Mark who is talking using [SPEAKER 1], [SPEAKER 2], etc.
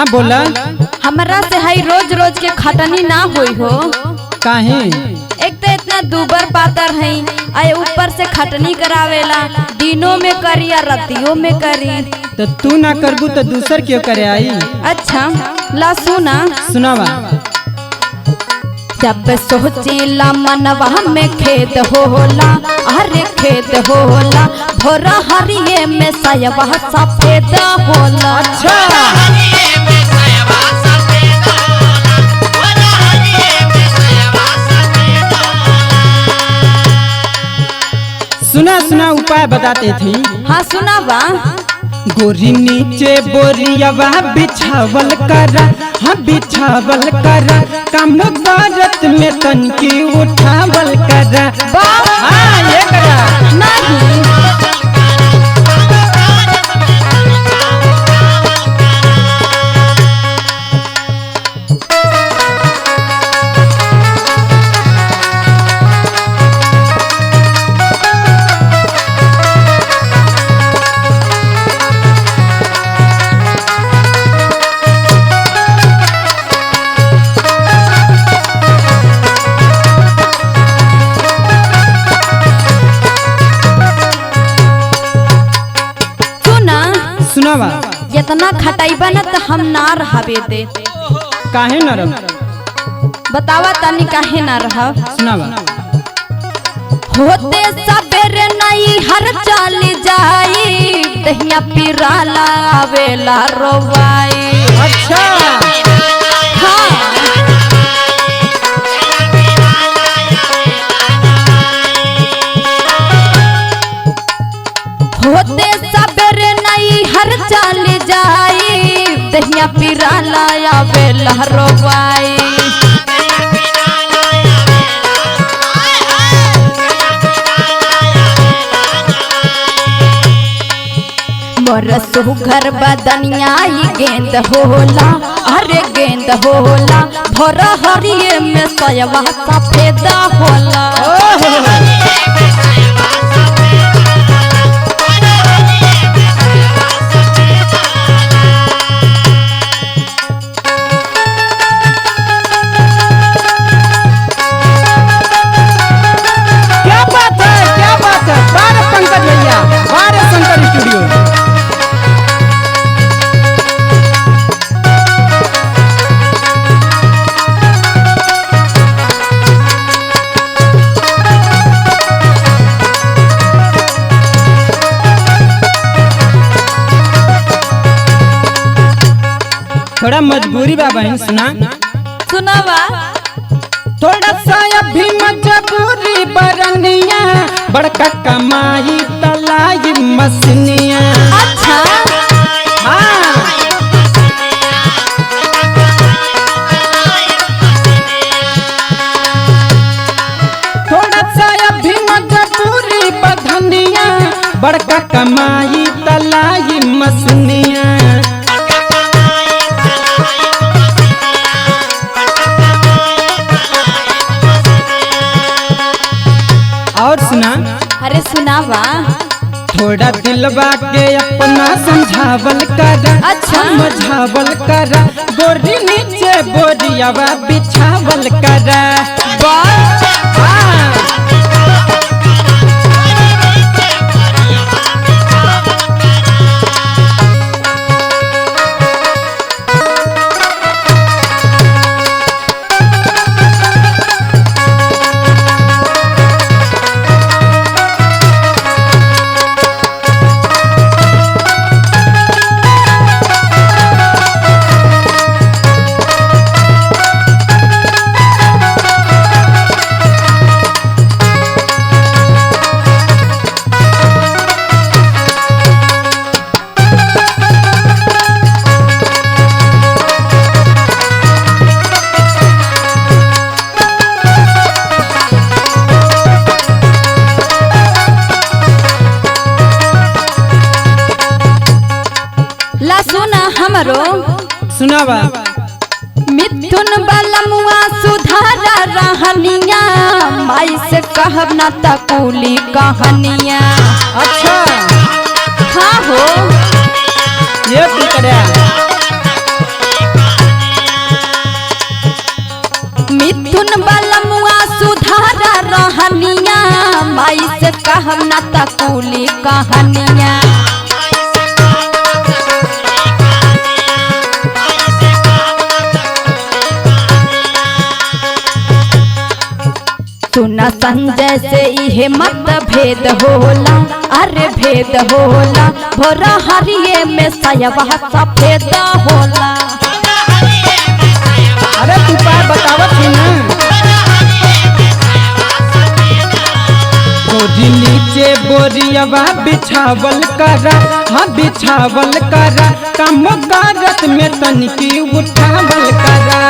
[SPEAKER 1] हाँ बोला।
[SPEAKER 2] हमरा से हाई रोज रोज के खटनी ना होई हो।
[SPEAKER 1] काहे?
[SPEAKER 2] एक तो इतना दूबर पातर है, आए ऊपर से खटनी करावेला, दिनों में करी या रतियों में करी।
[SPEAKER 1] तो तू ना करबू तो दूसर क्यों करे आई?
[SPEAKER 2] अच्छा ला सुना।
[SPEAKER 1] सुनावा।
[SPEAKER 2] जब सोचीला मनवा में खेद होला, अरे खेद होला, भोरा हरिये में सयवा सफेद होला।
[SPEAKER 1] अच्छा सुना सुना उपाय बताते थे।
[SPEAKER 2] हाँ सुनावा।
[SPEAKER 1] गोरी नीचे बोरियावा बिछावल करा, हाँ बिछावल करा, कम बारत में तनकी उठावल करा। हाँ ये करा।
[SPEAKER 2] नहीं
[SPEAKER 1] सुनावा।
[SPEAKER 2] इतना खटाइबा न तो हम ना रहबे दे।
[SPEAKER 1] काहे न रह?
[SPEAKER 2] बतावा तनी काहे ना रह?
[SPEAKER 1] सुनावा।
[SPEAKER 2] होते सबेरे नहीं हर चाली जाई, दहिया पिराला आवेला रोवाई।
[SPEAKER 1] अच्छा
[SPEAKER 2] हाँ होते सबेरे नहीं हर चाल जाई, दहिया पिराला आवेला रोवाई। मोर सुघर बदनिया गेंद होला, अरे गेंद होला, भोर हरिये में सयवा सफेद होला।
[SPEAKER 1] थोड़ा मजबूरी बा बहन। सुना
[SPEAKER 2] सुनावा।
[SPEAKER 1] थोड़ा सा अभी मजबूरी बरनिया, बड़का कमाई तलाई मसनिया।
[SPEAKER 2] अच्छा
[SPEAKER 1] हाँ थोड़ा सा अभी मजबूरी बधनिया, बड़का कमाई तलाई मसनिया। और सुना।
[SPEAKER 2] अरे सुनावा।
[SPEAKER 1] थोड़ा दिलवा के अपना समझावल करा।
[SPEAKER 2] अच्छा
[SPEAKER 1] समझावल करा, गोरी नीचे बोरियावा बिछावल करा।
[SPEAKER 2] हमरो
[SPEAKER 1] सुनावा।
[SPEAKER 2] मिथुन बलमुआ सुधारा रहनिया, माई से कहब ना तकुली कहानिया।
[SPEAKER 1] अच्छा
[SPEAKER 2] हाँ हो
[SPEAKER 1] ये तू करे।
[SPEAKER 2] सुन बलमुआ सुधारा रहनिया माई से कहम ना तकुली कहानिया सुना संजय से इहे मत भेद होला अरे भेद होला भोरा हरिये में सयवा सफेद होला।
[SPEAKER 1] अरे तू पार बतावत है ना गोरी नीचे बोरियावा बिछावल करा हाँ बिछावल करा काम कारत में तनिकी उठावल करा